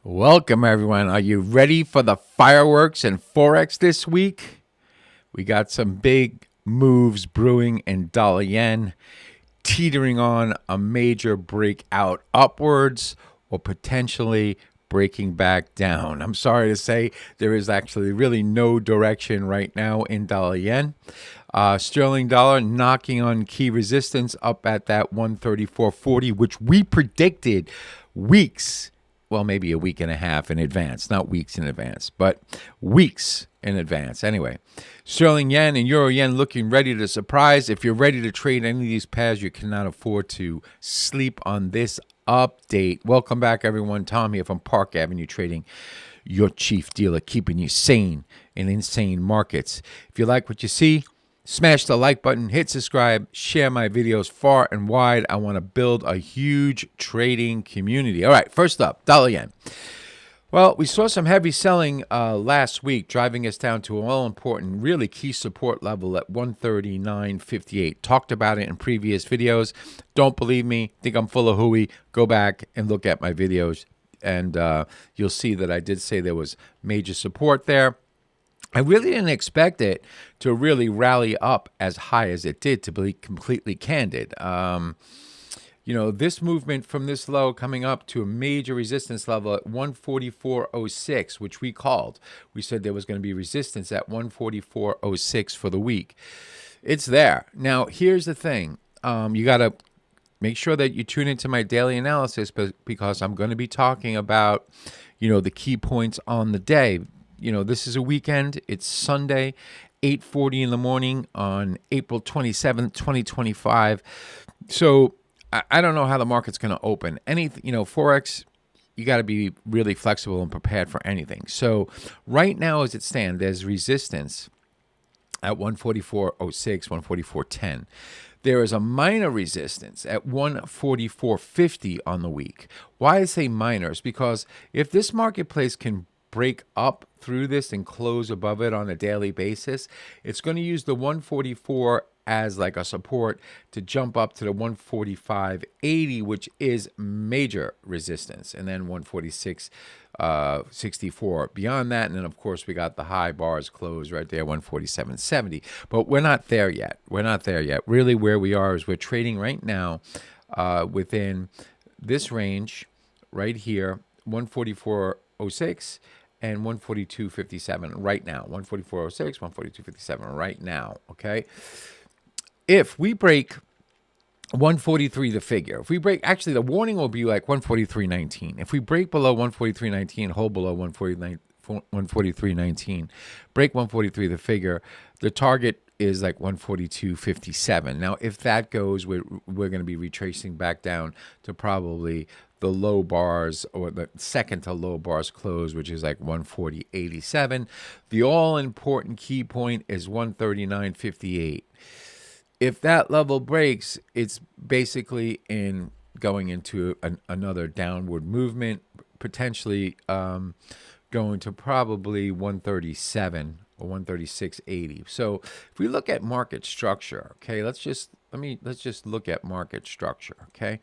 Welcome, everyone. Are you ready for the fireworks and Forex this week? We got some big moves brewing in dollar yen, teetering on a major breakout upwards or potentially breaking back down. I'm sorry to say there is actually really no direction right now in dollar yen. Sterling dollar knocking on key resistance up at that 134.40, which we predicted weeks, well, maybe a week and a half in advance, not weeks in advance, but weeks in advance. Anyway, sterling yen and euro yen looking ready to surprise. If you're ready to trade any of these pairs, you cannot afford to sleep on this update. Welcome back, everyone. Tom here from Park Avenue Trading, your chief dealer, keeping you sane in insane markets. If you like what you see, smash the like button, hit subscribe, share my videos far and wide. I want to build a huge trading community. All right, first up, dollar yen. Well, we saw some heavy selling last week, driving us down to an all-important, really key support level at 139.58. Talked about it in previous videos. Don't believe me? Think I'm full of hooey? Go back and look at my videos, and you'll see that I did say there was major support there. I really didn't expect it to really rally up as high as it did, to be completely candid. You know, this movement from this low coming up to a major resistance level at 144.06, which we called. We said there was going to be resistance at 144.06 for the week. It's there. Now, here's the thing. You got to make sure that you tune into my daily analysis because I'm going to be talking about, you know, the key points on the day. You know, this is a weekend. It's Sunday, 8:40 in the morning on April 27th, 2025. So I don't know how the market's going to open. You know, Forex, you got to be really flexible and prepared for anything. So right now, as it stands, there's resistance at 144.06, 144.10. There is a minor resistance at 144.50 on the week. Why I say minor is because if this marketplace can break up through this and close above it on a daily basis, it's going to use the 144 as like a support to jump up to the 145.80, which is major resistance, and then 146.64 beyond that. And then of course we got the high bars closed right there, 147.70. But we're not there yet. We're not there yet. Really, where we are is we're trading right now within this range right here, 144.06 and 142.57 right now. 144.06, 142.57 right now. Okay. If we break 143, the figure, if we break, actually the warning will be like 143.19. If we break below 143.19, hold below 143.19, break 143, the figure, the target is like 142.57. Now, if that goes, we're going to be retracing back down to probably the low bars, or the second to low bars close, which is like 140.87. The all-important key point is 139.58. If that level breaks, it's basically going into another downward movement, potentially going to probably 137 or 136.80. So if we look at market structure, okay, let's just look at market structure, okay.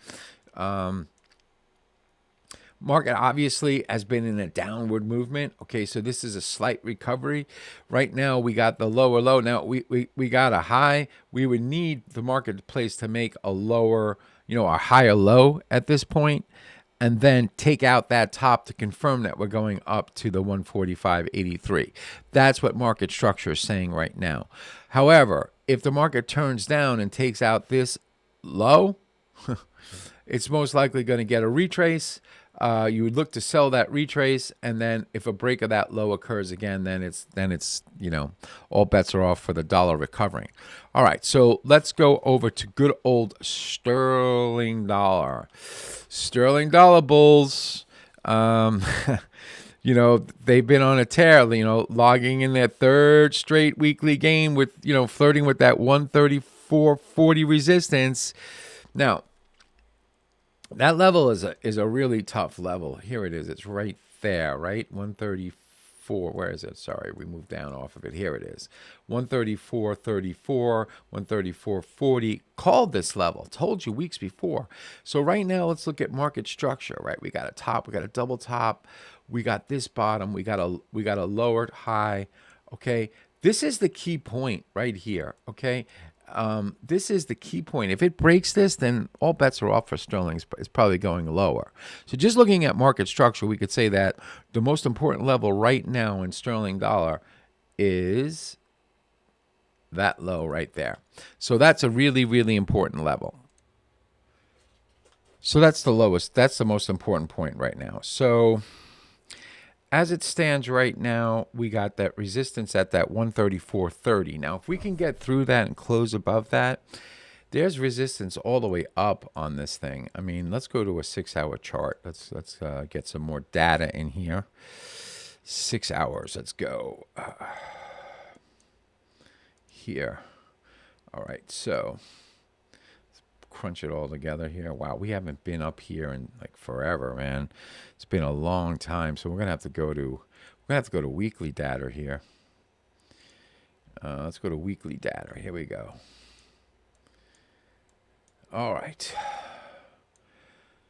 Market obviously has been in a downward movement. Okay, so this is a slight recovery. Right now, we got the lower low. Now, we got a high. We would need the marketplace to make a lower, you know, a higher low at this point, and then take out that top to confirm that we're going up to the 145.83. That's what market structure is saying right now. However, if the market turns down and takes out this low, it's most likely going to get a retrace. You would look to sell that retrace, and then if a break of that low occurs again, then it's you know, all bets are off for the dollar recovering. All right, so let's go over to good old sterling dollar. Sterling dollar bulls. You know, they've been on a tear, you know, logging in their third straight weekly gain with, you know, flirting with that 134.40 resistance. Now, that level is a really tough level. Here it is. It's right there, right? 134. 134. Where is it? Sorry, we moved down off of it. Here it is. 134.34, 134.40. Called this level. Told you weeks before. So right now, let's look at market structure. Right, we got a top. We got a double top. We got this bottom. We got a lowered high. Okay, this is the key point right here. Okay. This is the key point. If it breaks this, then all bets are off for sterling. It's probably going lower. So just looking at market structure, we could say that the most important level right now in sterling dollar is that low right there. So that's a really, really important level. So that's the lowest. That's the most important point right now. So as it stands right now, we got that resistance at that 134.30. Now, if we can get through that and close above that, there's resistance all the way up on this thing. I mean, let's go to a 6-hour chart. Let's get some more data in here. 6 hours. Let's go here. All right, so crunch it all together here. Wow, we haven't been up here in like forever, man. It's been a long time. So we're gonna have to go to weekly data here. Let's go to weekly data. Here we go. All right.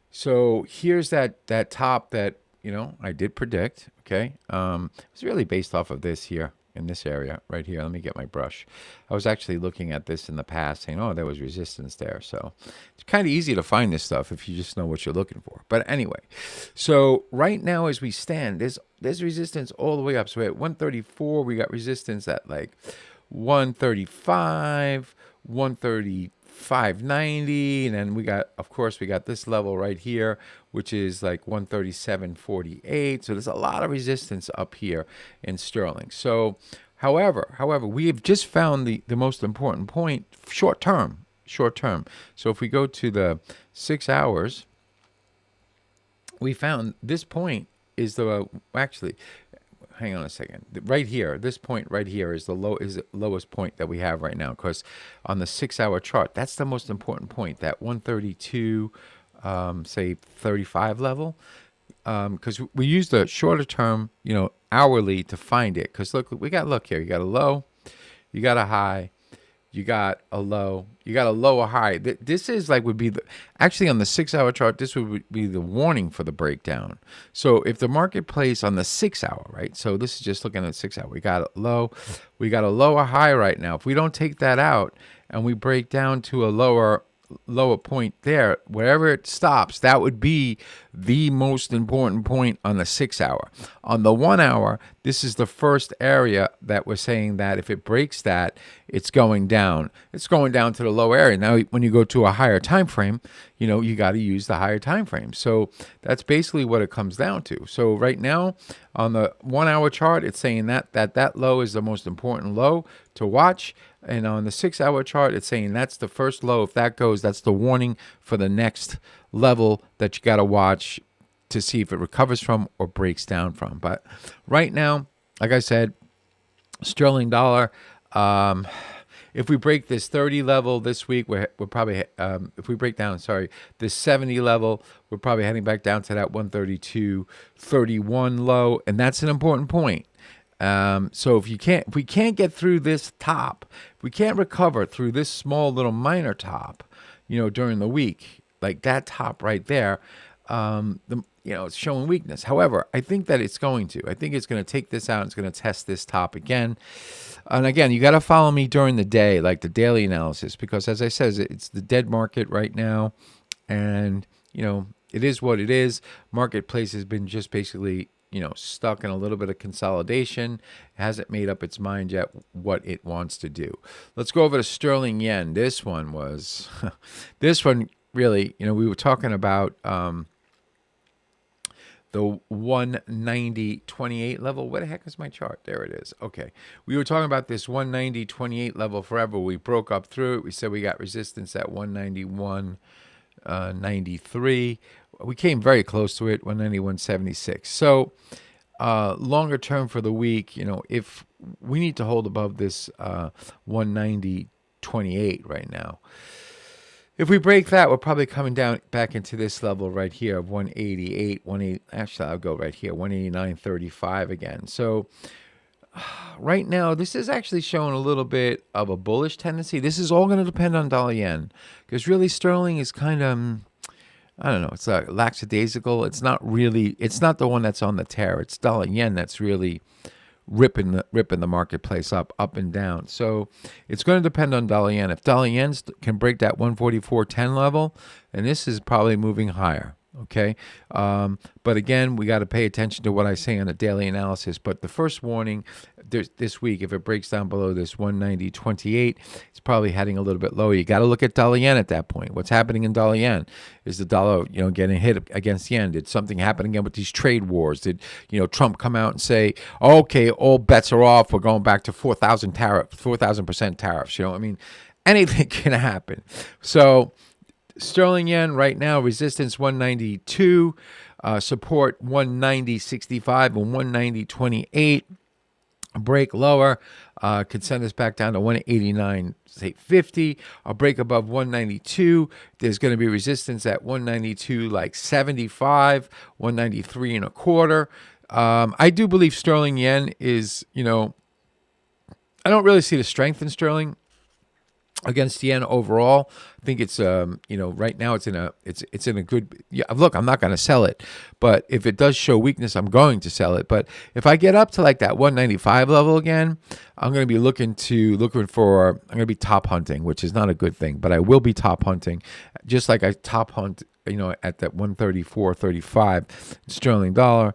So here's that top that I did predict. Okay, it's really based off of this here. In this area right here. Let me get my brush. I was actually looking at this in the past saying, oh, there was resistance there. So it's kind of easy to find this stuff if you just know what you're looking for. But anyway, so right now as we stand, there's resistance all the way up. So at 134, we got resistance at like 135, 135.90, and then we got, of course, we got this level right here, which is like 137.48. So there's a lot of resistance up here in sterling. So, however, we have just found the most important point short term. So if we go to the 6 hours, we found this point is actually, hang on a second. Right here, this point right here is the lowest point that we have right now, because on the 6-hour chart, that's the most important point, that 132, say 35 level. Because we use the shorter term, hourly to find it. Because look here. You got a low, you got a high, you got a low, you got a low or high. This is like actually on the 6-hour chart, this would be the warning for the breakdown. So if the market plays on the 6-hour, right? So this is just looking at 6-hour. We got a low, we got a lower high right now. If we don't take that out and we break down to a lower point there, wherever it stops, that would be the most important point on the 6-hour. On the 1-hour, this is the first area that we're saying that if it breaks that, it's going down. It's going down to the low area. Now, when you go to a higher time frame, you got to use the higher time frame. So that's basically what it comes down to. So right now, on the 1-hour chart, it's saying that low is the most important low to watch. And on the 6-hour chart, it's saying that's the first low. If that goes, that's the warning for the next level that you got to watch to see if it recovers from or breaks down from. But right now, like I said, sterling dollar, if we break this 30 level this week, we're probably, if we break down, this 70 level, we're probably heading back down to that 132.31 low. And that's an important point. So if we can't get through this top, if we can't recover through this small little minor top, during the week, like that top right there, it's showing weakness. However, I think that it's going to. I think it's going to take this out. It's going to test this top again. And again, you got to follow me during the day, like the daily analysis, because as I said, it's the dead market right now. And, it is what it is. Marketplace has been just basically, stuck in a little bit of consolidation. It hasn't made up its mind yet what it wants to do. Let's go over to sterling yen. This one really, we were talking about the 190.28 level. Where the heck is my chart? There it is. Okay. We were talking about this 190.28 level forever. We broke up through it. We said we got resistance at 191.93. We came very close to it, 191.76. So longer term for the week, if we need to hold above this 190.28 right now. If we break that, we're probably coming down back into this level right here of 188, 180. Actually, I'll go right here, 189.35 again. So right now, this is actually showing a little bit of a bullish tendency. This is all going to depend on dollar yen, because really sterling is kind of, I don't know, it's lackadaisical. It's not really, it's not the one that's on the tear. It's dollar yen that's really ripping the marketplace up and down. So it's going to depend on dollar yen. If dollar yen can break that 144.10 level, and this is probably moving higher. Okay, but again, we got to pay attention to what I say on a daily analysis. But the first warning this week, if it breaks down below this 190.28, it's probably heading a little bit lower. You got to look at dollar yen at that point. What's happening in dollar yen? Is the dollar, getting hit against yen? Did something happen again with these trade wars? Did Trump come out and say, oh, okay, all bets are off, we're going back to 4,000% tariffs? Anything can happen. So sterling yen right now, resistance 192, support 190.65 and 190.28. Break lower could send us back down to 189.50. A break above 192. There's going to be resistance at 192.75, 193 and a quarter. I do believe sterling yen is, I don't really see the strength in sterling against yen overall. I think it's right now it's in a good, look, I'm not going to sell it, but if it does show weakness, I'm going to sell it. But if I get up to like that 195 level again, I'm going to be I'm going to be top hunting, which is not a good thing, but I will be top hunting, just like I top hunt at that 134.35 sterling dollar.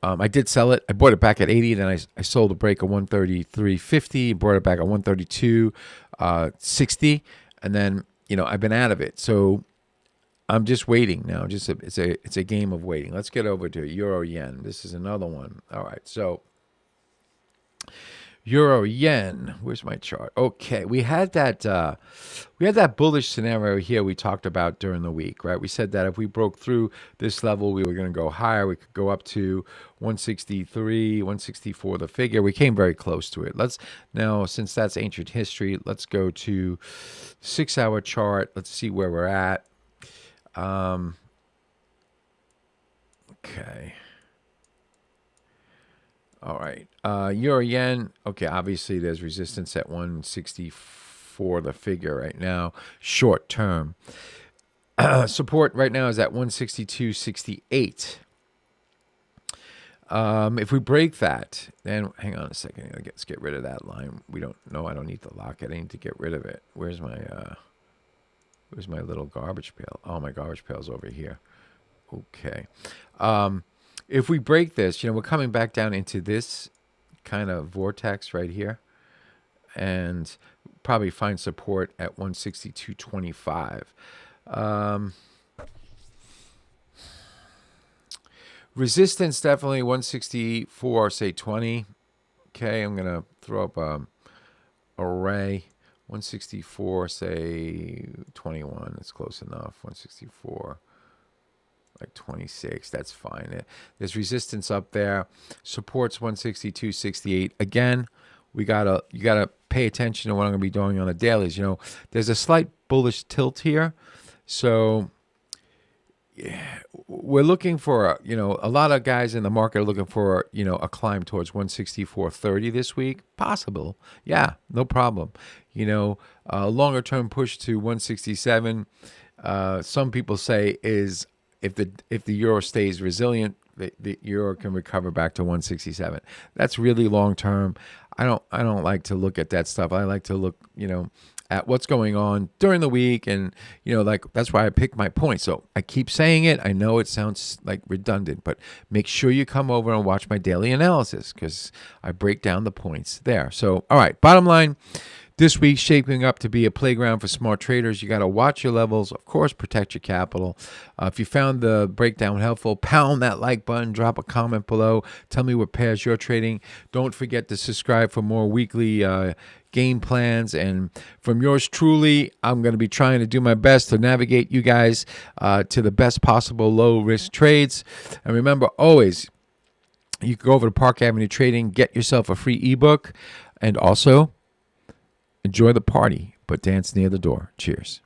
I did sell it. I bought it back at 80, then I sold a break of 133.50, bought it back at 132.60, and then I've been out of it. So I'm just waiting now. It's a game of waiting. Let's get over to euro yen. This is another one. All right, so euro yen. Where's my chart? Okay, we had that bullish scenario here we talked about during the week, right? We said that if we broke through this level, we were going to go higher. We could go up to 163, 164, the figure. We came very close to it. Let's now, since that's ancient history, let's go to 6-hour chart. Let's see where we're at. Okay. All right. Euro yen. Okay, obviously there's resistance at 164, the figure right now, short term. Support right now is at 162.68. If we break that, then hang on a second. Let's get rid of that line. I don't need to lock it. I need to get rid of it. Where's my little garbage pail? Oh, my garbage pail's over here. Okay. If we break this, we're coming back down into this kind of vortex right here, and probably find support at 162.25. Resistance definitely 164, say 20. Okay, I'm gonna throw up a array. 164, say 21. That's close enough. 164. Like 26, that's fine. There's resistance up there. Support's 162.68. Again, you gotta pay attention to what I'm gonna be doing on the dailies. There's a slight bullish tilt here, so we're looking for a lot of guys in the market are looking for a climb towards 164.30 this week. Possible, yeah, no problem. A longer term push to 167. Some people say is if the euro stays resilient, the euro can recover back to 167. That's really long term. I don't like to look at that stuff. I like to look, at what's going on during the week, and that's why I pick my points. So I keep saying it. I know it sounds like redundant, but make sure you come over and watch my daily analysis, because I break down the points there. So all right, bottom line, this week shaping up to be a playground for smart traders. You got to watch your levels, of course, protect your capital. If you found the breakdown helpful, pound that like button, drop a comment below. Tell me what pairs you're trading. Don't forget to subscribe for more weekly game plans. And from yours truly, I'm going to be trying to do my best to navigate you guys to the best possible low-risk trades. And remember, always, you can go over to Park Avenue Trading, get yourself a free ebook, and also enjoy the party, but dance near the door. Cheers.